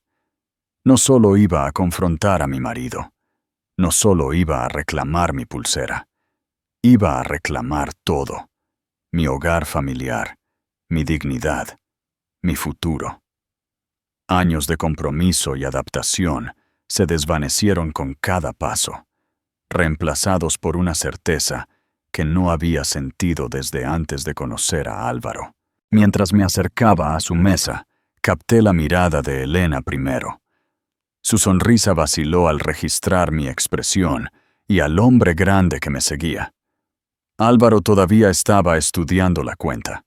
No solo iba a confrontar a mi marido, no solo iba a reclamar mi pulsera, iba a reclamar todo, mi hogar familiar, mi dignidad, mi futuro. Años de compromiso y adaptación se desvanecieron con cada paso, reemplazados por una certeza que no había sentido desde antes de conocer a Álvaro. Mientras me acercaba a su mesa, capté la mirada de Elena primero. Su sonrisa vaciló al registrar mi expresión y al hombre grande que me seguía. Álvaro todavía estaba estudiando la cuenta,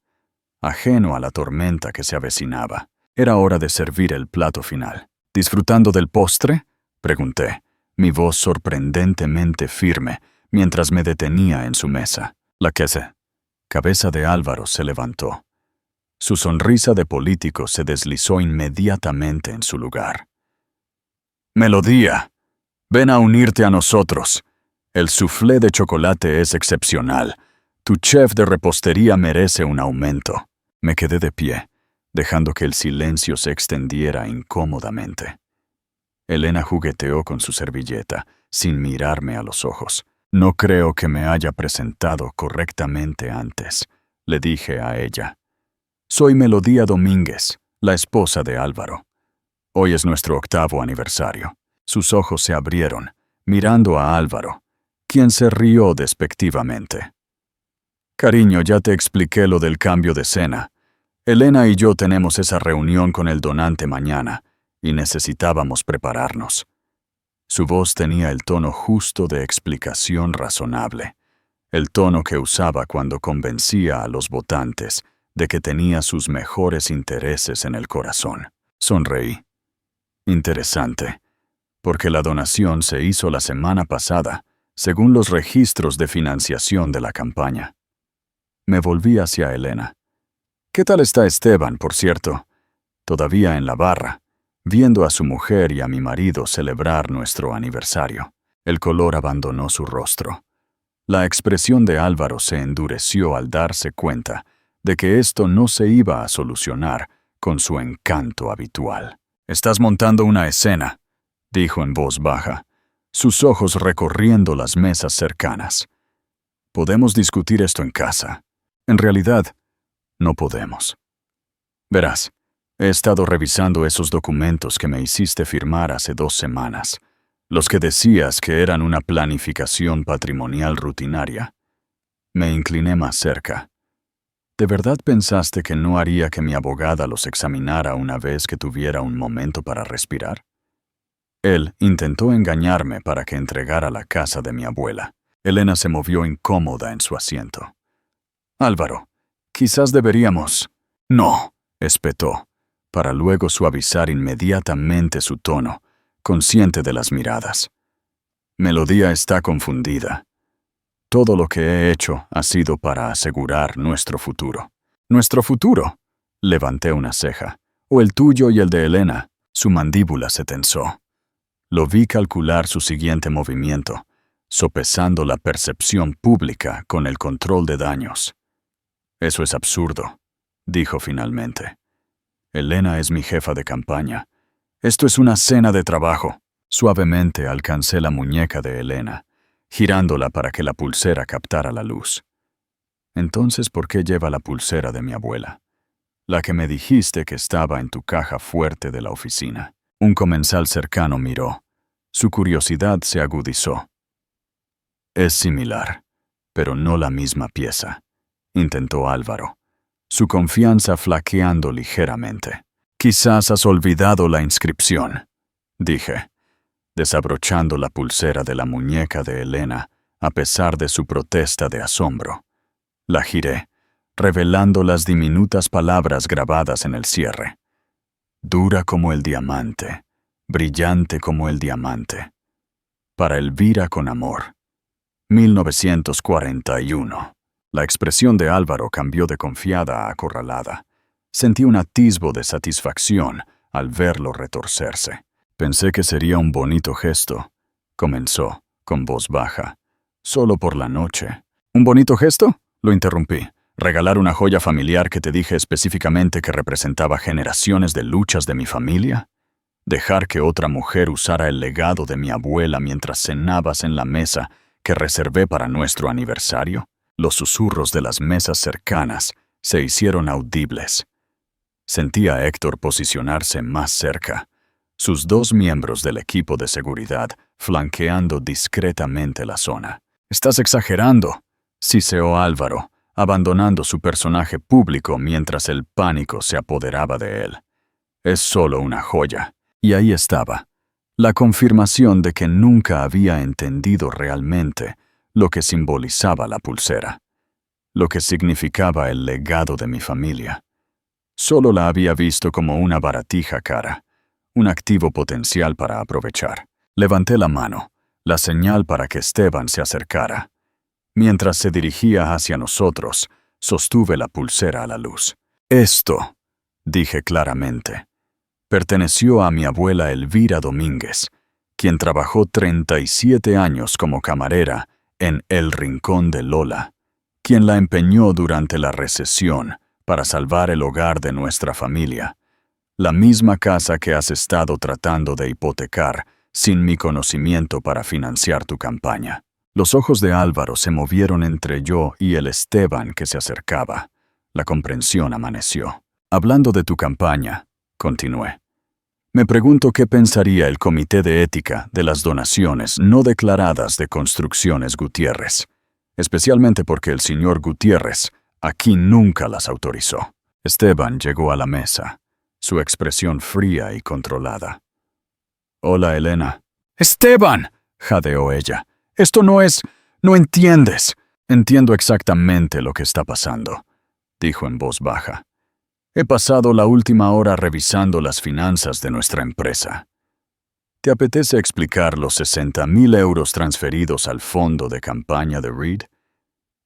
ajeno a la tormenta que se avecinaba. Era hora de servir el plato final. ¿Disfrutando del postre?, pregunté, mi voz sorprendentemente firme, mientras me detenía en su mesa. La cabeza de Álvaro se levantó. Su sonrisa de político se deslizó inmediatamente en su lugar. Melodía, ven a unirte a nosotros. El soufflé de chocolate es excepcional. Tu chef de repostería merece un aumento. Me quedé de pie, dejando que el silencio se extendiera incómodamente. Elena jugueteó con su servilleta, sin mirarme a los ojos. No creo que me haya presentado correctamente antes, le dije a ella. Soy Melodía Domínguez, la esposa de Álvaro. Hoy es nuestro 8º aniversario. Sus ojos se abrieron, mirando a Álvaro, quien se rió despectivamente. Cariño, ya te expliqué lo del cambio de cena. Elena y yo tenemos esa reunión con el donante mañana, y necesitábamos prepararnos. Su voz tenía el tono justo de explicación razonable, el tono que usaba cuando convencía a los votantes de que tenía sus mejores intereses en el corazón. Sonreí. Interesante, porque la donación se hizo la semana pasada, según los registros de financiación de la campaña. Me volví hacia Elena. ¿Qué tal está Esteban, por cierto? Todavía en la barra, viendo a su mujer y a mi marido celebrar nuestro aniversario. El color abandonó su rostro. La expresión de Álvaro se endureció al darse cuenta de que esto no se iba a solucionar con su encanto habitual. «Estás montando una escena», dijo en voz baja, sus ojos recorriendo las mesas cercanas. «Podemos discutir esto en casa. En realidad, no podemos. Verás, he estado revisando esos documentos que me hiciste firmar hace 2 semanas, los que decías que eran una planificación patrimonial rutinaria. Me incliné más cerca. ¿De verdad pensaste que no haría que mi abogada los examinara una vez que tuviera un momento para respirar? Él intentó engañarme para que entregara la casa de mi abuela. Elena se movió incómoda en su asiento. Álvaro, quizás deberíamos... No, espetó, para luego suavizar inmediatamente su tono, consciente de las miradas. Melodía está confundida. Todo lo que he hecho ha sido para asegurar nuestro futuro. ¿Nuestro futuro? Levanté una ceja. ¿O el tuyo y el de Elena? Su mandíbula se tensó. Lo vi calcular su siguiente movimiento, sopesando la percepción pública con el control de daños. Eso es absurdo, dijo finalmente. Elena es mi jefa de campaña. Esto es una cena de trabajo. Suavemente alcancé la muñeca de Elena, girándola para que la pulsera captara la luz. Entonces, ¿por qué lleva la pulsera de mi abuela? La que me dijiste que estaba en tu caja fuerte de la oficina. Un comensal cercano miró. Su curiosidad se agudizó. Es similar, pero no la misma pieza, intentó Álvaro, su confianza flaqueando ligeramente. Quizás has olvidado la inscripción, dije. desabrochando la pulsera de la muñeca de Elena, a pesar de su protesta de asombro. La giré, revelando las diminutas palabras grabadas en el cierre. Dura como el diamante, brillante como el diamante. Para Elvira con amor. 1941. La expresión de Álvaro cambió de confiada a acorralada. Sentí un atisbo de satisfacción al verlo retorcerse. Pensé que sería un bonito gesto, comenzó, con voz baja. Solo por la noche. ¿Un bonito gesto? Lo interrumpí. ¿Regalar una joya familiar que te dije específicamente que representaba generaciones de luchas de mi familia? ¿Dejar que otra mujer usara el legado de mi abuela mientras cenabas en la mesa que reservé para nuestro aniversario? Los susurros de las mesas cercanas se hicieron audibles. Sentí a Héctor posicionarse más cerca, sus dos miembros del equipo de seguridad flanqueando discretamente la zona. «Estás exagerando», siseó Álvaro, abandonando su personaje público mientras el pánico se apoderaba de él. «Es solo una joya». Y ahí estaba, la confirmación de que nunca había entendido realmente lo que simbolizaba la pulsera, lo que significaba el legado de mi familia. Solo la había visto como una baratija cara, un activo potencial para aprovechar. Levanté la mano, la señal para que Esteban se acercara. Mientras se dirigía hacia nosotros, sostuve la pulsera a la luz. «Esto», dije claramente, perteneció a mi abuela Elvira Domínguez, quien trabajó 37 años como camarera en El Rincón de Lola, quien la empeñó durante la recesión para salvar el hogar de nuestra familia, la misma casa que has estado tratando de hipotecar sin mi conocimiento para financiar tu campaña. Los ojos de Álvaro se movieron entre yo y el Esteban que se acercaba. La comprensión amaneció. Hablando de tu campaña, continué. Me pregunto qué pensaría el Comité de Ética de las donaciones no declaradas de Construcciones Gutiérrez, especialmente porque el señor Gutiérrez aquí nunca las autorizó. Esteban llegó a la mesa, su expresión fría y controlada. «Hola, Elena». «¡Esteban!», jadeó ella. «Esto no es... no entiendes». «Entiendo exactamente lo que está pasando», dijo en voz baja. «He pasado la última hora revisando las finanzas de nuestra empresa. ¿Te apetece explicar los 60,000 euros transferidos al fondo de campaña de Reed?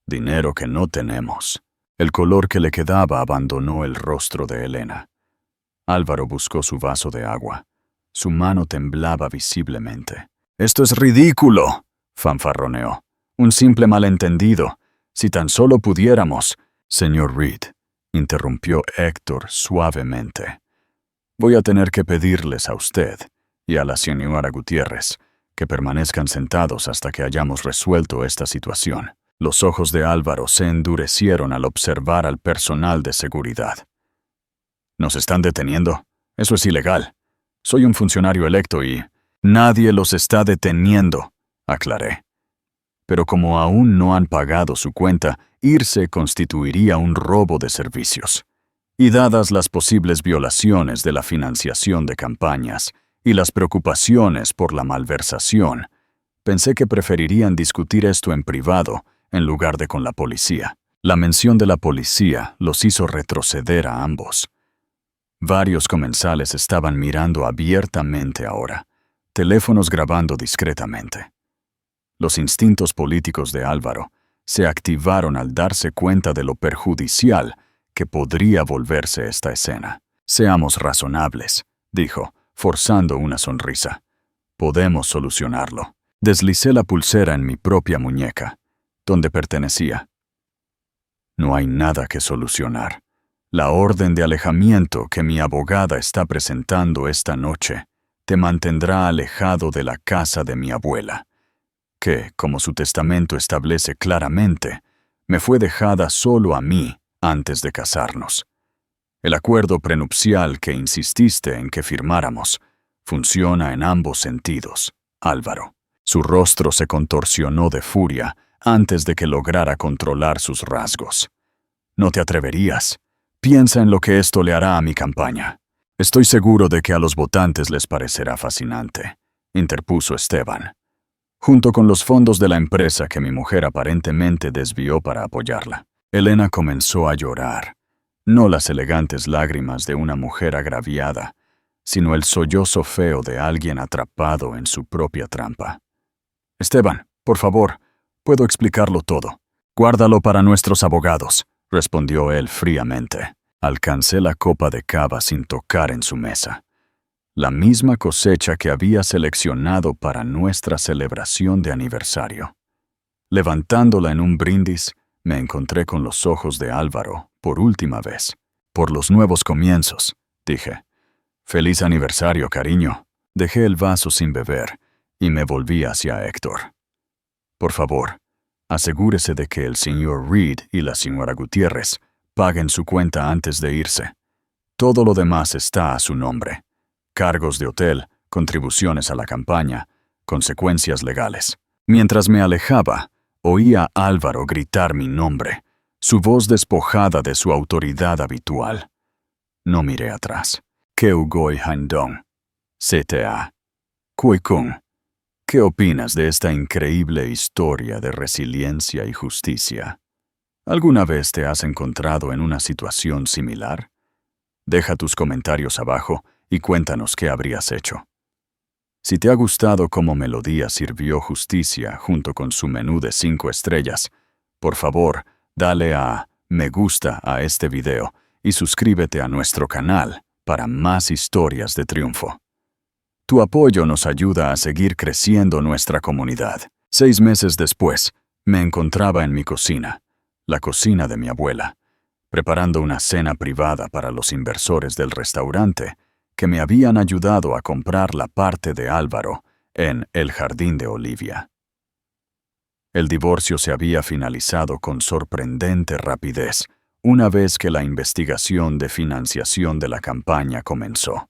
Dinero que no tenemos». El color que le quedaba abandonó el rostro de Elena. Álvaro buscó su vaso de agua. Su mano temblaba visiblemente. «¡Esto es ridículo!», fanfarroneó. «Un simple malentendido. Si tan solo pudiéramos». «Señor Reed», interrumpió Héctor suavemente. «Voy a tener que pedirles a usted y a la señora Gutiérrez que permanezcan sentados hasta que hayamos resuelto esta situación». Los ojos de Álvaro se endurecieron al observar al personal de seguridad. «¿Nos están deteniendo? Eso es ilegal. Soy un funcionario electo y...» «Nadie los está deteniendo», aclaré. «Pero como aún no han pagado su cuenta, irse constituiría un robo de servicios. Y dadas las posibles violaciones de la financiación de campañas y las preocupaciones por la malversación, pensé que preferirían discutir esto en privado en lugar de con la policía». La mención de la policía los hizo retroceder a ambos. Varios comensales estaban mirando abiertamente ahora, teléfonos grabando discretamente. Los instintos políticos de Álvaro se activaron al darse cuenta de lo perjudicial que podría volverse esta escena. «Seamos razonables», dijo, forzando una sonrisa. «Podemos solucionarlo». Deslicé la pulsera en mi propia muñeca, donde pertenecía. «No hay nada que solucionar. La orden de alejamiento que mi abogada está presentando esta noche te mantendrá alejado de la casa de mi abuela, que, como su testamento establece claramente, me fue dejada solo a mí antes de casarnos. El acuerdo prenupcial que insististe en que firmáramos funciona en ambos sentidos, Álvaro». Su rostro se contorsionó de furia antes de que lograra controlar sus rasgos. «No te atreverías. Piensa en lo que esto le hará a mi campaña. Estoy seguro de que a los votantes les parecerá fascinante, interpuso Esteban, junto con los fondos de la empresa que mi mujer aparentemente desvió para apoyarla. Elena comenzó a llorar, no las elegantes lágrimas de una mujer agraviada, sino el sollozo feo de alguien atrapado en su propia trampa. Esteban, por favor, puedo explicarlo todo. Guárdalo para nuestros abogados, respondió él fríamente. Alcancé la copa de cava sin tocar en su mesa. La misma cosecha que había seleccionado para nuestra celebración de aniversario. Levantándola en un brindis, me encontré con los ojos de Álvaro por última vez. Por los nuevos comienzos, dije. Feliz aniversario, cariño. Dejé el vaso sin beber y me volví hacia Héctor. Por favor, asegúrese de que el señor Reed y la señora Gutiérrez paguen su cuenta antes de irse. Todo lo demás está a su nombre. Cargos de hotel, contribuciones a la campaña, consecuencias legales. Mientras me alejaba, oía a Álvaro gritar mi nombre, su voz despojada de su autoridad habitual. No miré atrás. Keugoi Handong, CTA. Kui Kung, ¿qué opinas de esta increíble historia de resiliencia y justicia? ¿Alguna vez te has encontrado en una situación similar? Deja tus comentarios abajo y cuéntanos qué habrías hecho. Si te ha gustado cómo Melodía sirvió justicia junto con su menú de 5 estrellas, por favor, dale a me gusta a este video y suscríbete a nuestro canal para más historias de triunfo. Tu apoyo nos ayuda a seguir creciendo nuestra comunidad. 6 meses después, me encontraba en mi cocina, la cocina de mi abuela, preparando una cena privada para los inversores del restaurante que me habían ayudado a comprar la parte de Álvaro en el Jardín de Olivia. El divorcio se había finalizado con sorprendente rapidez una vez que la investigación de financiación de la campaña comenzó.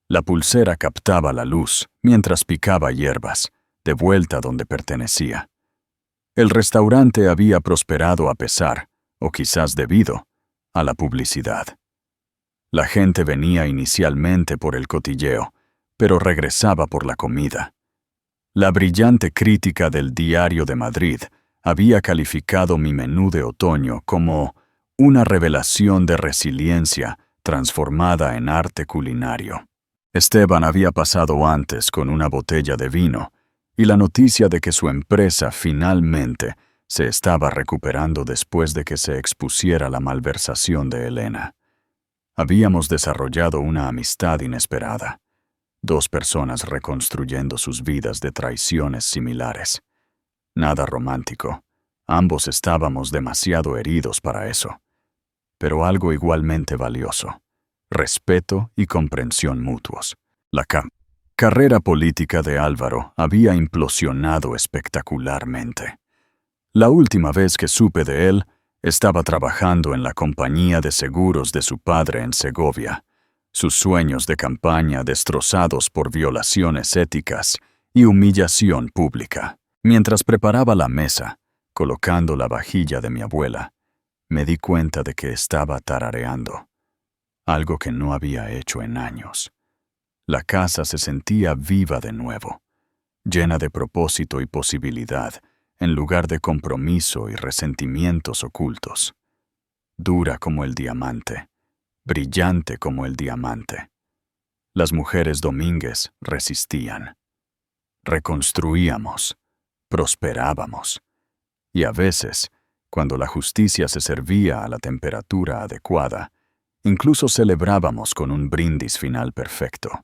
La pulsera captaba la luz mientras picaba hierbas, de vuelta donde pertenecía. El restaurante había prosperado a pesar, o quizás debido, a la publicidad. La gente venía inicialmente por el cotilleo, pero regresaba por la comida. La brillante crítica del Diario de Madrid había calificado mi menú de otoño como una revelación de resiliencia transformada en arte culinario. Esteban había pasado antes con una botella de vino y la noticia de que su empresa finalmente se estaba recuperando después de que se expusiera la malversación de Elena. Habíamos desarrollado una amistad inesperada. 2 personas reconstruyendo sus vidas de traiciones similares. Nada romántico. Ambos estábamos demasiado heridos para eso. Pero algo igualmente valioso. Respeto y comprensión mutuos. La carrera política de Álvaro había implosionado espectacularmente. La última vez que supe de él, estaba trabajando en la compañía de seguros de su padre en Segovia, sus sueños de campaña destrozados por violaciones éticas y humillación pública. Mientras preparaba la mesa, colocando la vajilla de mi abuela, me di cuenta de que estaba tarareando, algo que no había hecho en años. La casa se sentía viva de nuevo, llena de propósito y posibilidad, en lugar de compromiso y resentimientos ocultos. Dura como el diamante, brillante como el diamante. Las mujeres Domínguez resistían. Reconstruíamos, prosperábamos. Y a veces, cuando la justicia se servía a la temperatura adecuada, incluso celebrábamos con un brindis final perfecto.